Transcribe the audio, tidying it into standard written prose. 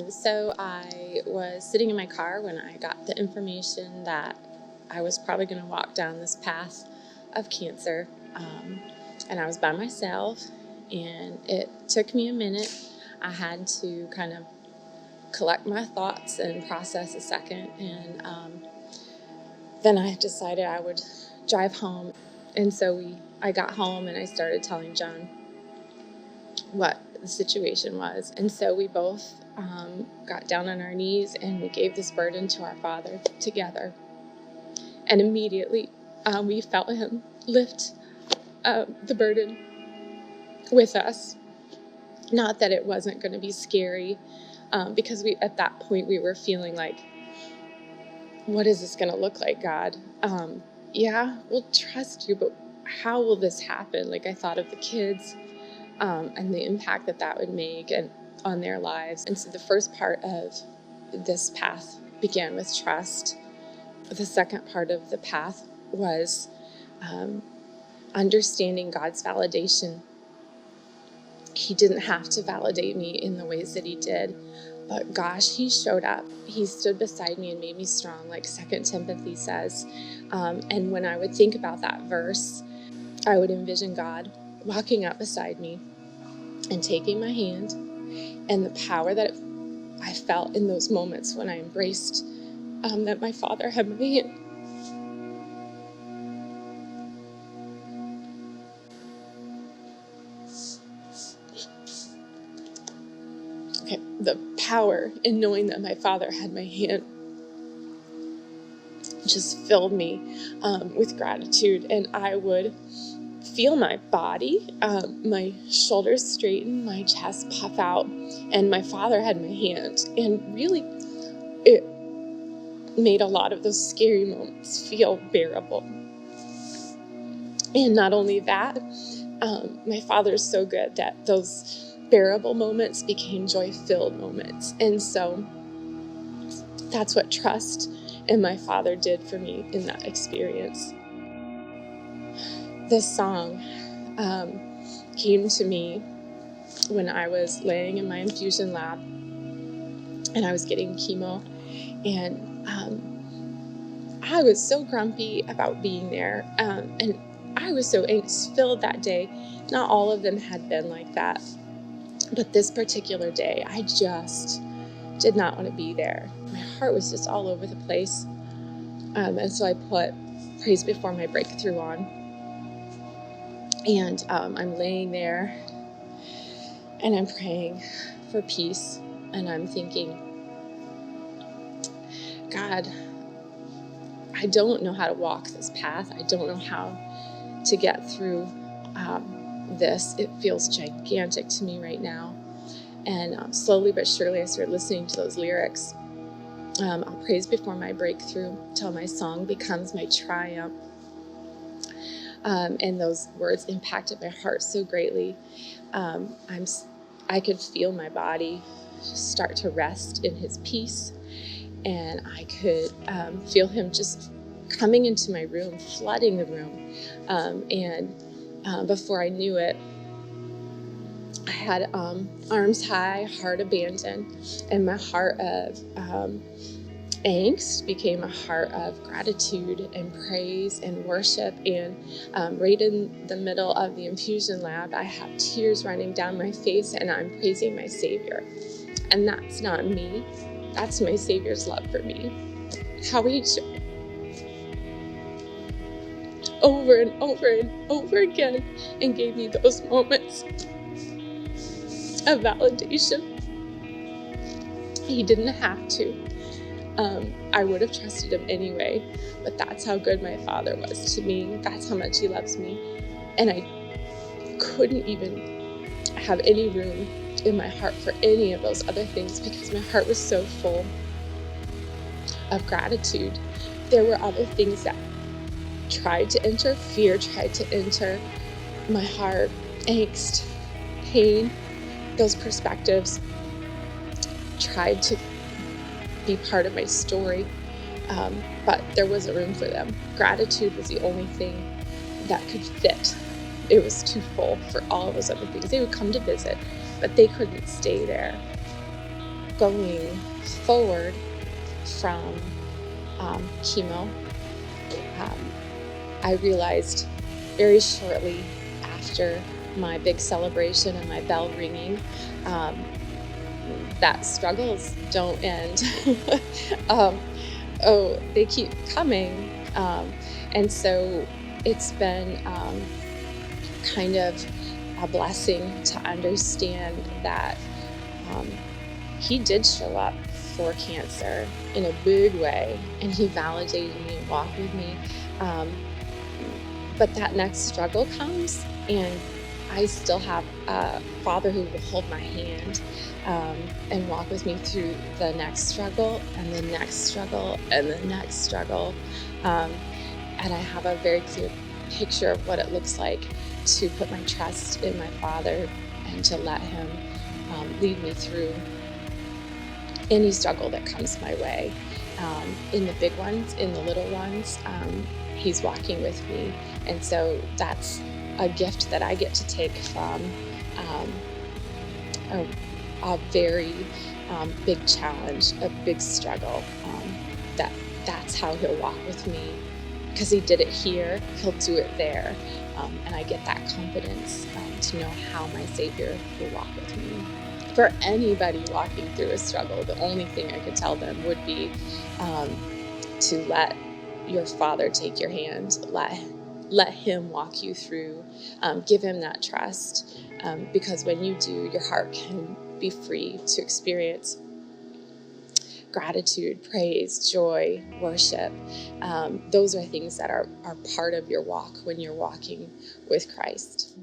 So I was sitting in my car when I got the information that I was probably going to walk down this path of cancer. And I was by myself, and it took me a minute. I had to kind of collect my thoughts and process a second. And then I decided I would drive home. And so I got home and I started telling John what the situation was. And so we both got down on our knees and we gave this burden to our Father together. And immediately we felt Him lift the burden with us. Not that it wasn't going to be scary, because at that point we were feeling like, what is this going to look like, God? Yeah, we'll trust you, but how will this happen? Like, I thought of the kids and the impact that would make and on their lives. And so the first part of this path began with trust. The second part of the path was understanding God's validation. He didn't have to validate me in the ways that He did, but gosh, He showed up. He stood beside me and made me strong, like 2 Timothy says. And when I would think about that verse, I would envision God walking up beside me and taking my hand, and the power that I felt in those moments when I embraced that my Father had my hand. Okay, the power in knowing that my Father had my hand just filled me with gratitude, and I would feel my body, my shoulders straighten, my chest puff out, and my Father had my hand. And really, it made a lot of those scary moments feel bearable. And not only that, my Father's so good that those bearable moments became joy-filled moments. And so that's what trust in my Father did for me in that experience. This song came to me when I was laying in my infusion lab and I was getting chemo, and I was so grumpy about being there, and I was so angst-filled that day. Not all of them had been like that, but this particular day, I just did not want to be there. My heart was just all over the place, and so I put Praise Before My Breakthrough on. And I'm laying there and I'm praying for peace, and I'm thinking, God, I don't know how to walk this path. I don't know how to get through this. It feels gigantic to me right now. And slowly but surely I started listening to those lyrics. I'll praise before my breakthrough till my song becomes my triumph. And those words impacted my heart so greatly. I could feel my body start to rest in His peace, and I could feel Him just coming into my room, flooding the room. And before I knew it, I had arms high, heart abandoned, and my heart of angst became a heart of gratitude and praise and worship. And right in the middle of the infusion lab, I have tears running down my face, and I'm praising my Savior. And that's not me. That's my Savior's love for me. How He showed over and over and over again and gave me those moments of validation. He didn't have to. I would have trusted Him anyway, but that's how good my Father was to me. That's how much He loves me. And I couldn't even have any room in my heart for any of those other things because my heart was so full of gratitude. There were other things that tried to enter. Fear tried to enter my heart, angst, pain. Those perspectives tried to be part of my story, but there wasn't room for them. Gratitude was the only thing that could fit. It was too full for all of those other things. They would come to visit, but they couldn't stay there. going forward from chemo, um, I realized very shortly after my big celebration and my bell ringing um, that struggles don't end. um, they keep coming. And so it's been kind of a blessing to understand that um, he did show up for cancer in a big way, and he validated me and walked with me. Um, but that next struggle comes, and I still have a father who will hold my hand and walk with me through the next struggle and the next struggle and the next struggle. Um, and I have a very clear picture of what it looks like to put my trust in my father and to let him lead me through any struggle that comes my way. In the big ones, in the little ones, he's walking with me. And so that's a gift that I get to take from a very big challenge, a big struggle. That's how he'll walk with me. Because he did it here, he'll do it there. And I get that confidence to know how my Savior will walk with me. For anybody walking through a struggle, the only thing I could tell them would be to let your Father take your hand, let him walk you through, give him that trust, because when you do, your heart can be free to experience gratitude, praise, joy, worship. Those are things that are part of your walk when you're walking with Christ.